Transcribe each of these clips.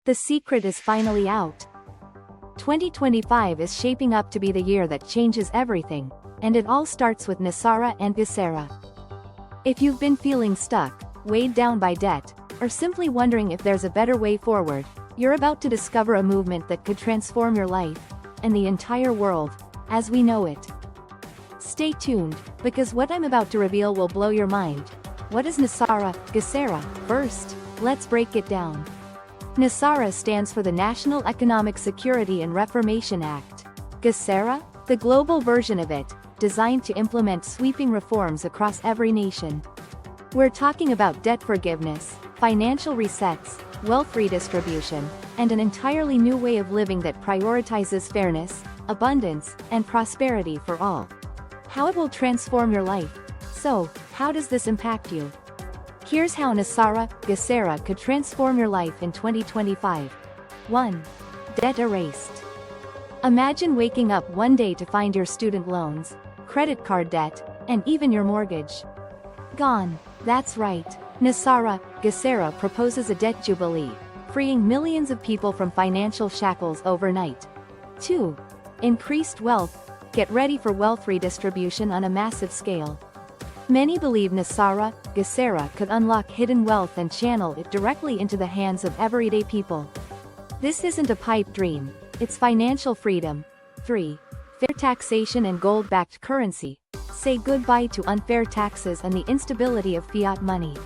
The secret is finally out. 2025 is shaping up to be the year that changes everything, and it all starts with NESARA and GESARA. If you've been feeling stuck, weighed down by debt, or simply wondering if there's a better way forward, you're about to discover a movement that could transform your life, and the entire world, as we know it. Stay tuned, because what I'm about to reveal will blow your mind. What is NESARA, GESARA? First, let's break it down. NESARA stands for the National Economic Security and Reformation Act. GESARA? The global version of it, designed to implement sweeping reforms across every nation. We're talking about debt forgiveness, financial resets, wealth redistribution, and an entirely new way of living that prioritizes fairness, abundance, and prosperity for all. How it will transform your life. So, how does this impact you? Here's how NESARA, GESARA could transform your life in 2025. 1. Debt erased. Imagine waking up one day to find your student loans, credit card debt, and even your mortgage gone. That's right. NESARA, GESARA proposes a debt jubilee, freeing millions of people from financial shackles overnight. 2. Increased wealth. Get ready for wealth redistribution on a massive scale. Many believe NESARA, GESARA could unlock hidden wealth and channel it directly into the hands of everyday people. This isn't a pipe dream, it's financial freedom. 3. Fair taxation and gold-backed currency. Say goodbye to unfair taxes and the instability of fiat money.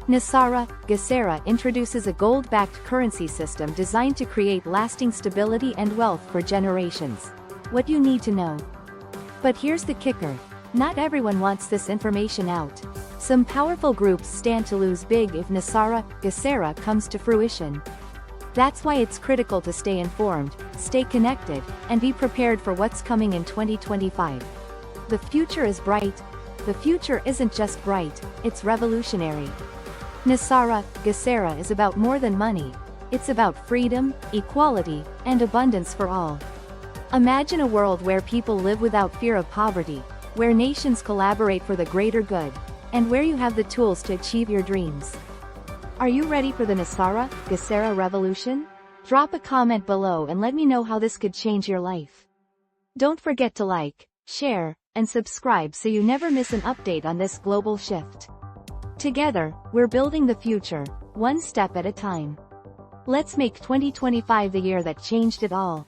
NESARA, GESARA introduces a gold-backed currency system designed to create lasting stability and wealth for generations. What you need to know. But here's the kicker. Not everyone wants this information out. Some powerful groups stand to lose big if NESARA, GESARA comes to fruition. That's why it's critical to stay informed, stay connected, and be prepared for what's coming in 2025. The future is bright. The future isn't just bright, it's revolutionary. NESARA, GESARA is about more than money. It's about freedom, equality, and abundance for all. Imagine a world where people live without fear of poverty, where nations collaborate for the greater good, and where you have the tools to achieve your dreams. Are you ready for the NESARA, GESARA revolution? Drop a comment below and let me know how this could change your life. Don't forget to like, share, and subscribe so you never miss an update on this global shift. Together, we're building the future, one step at a time. Let's make 2025 the year that changed it all.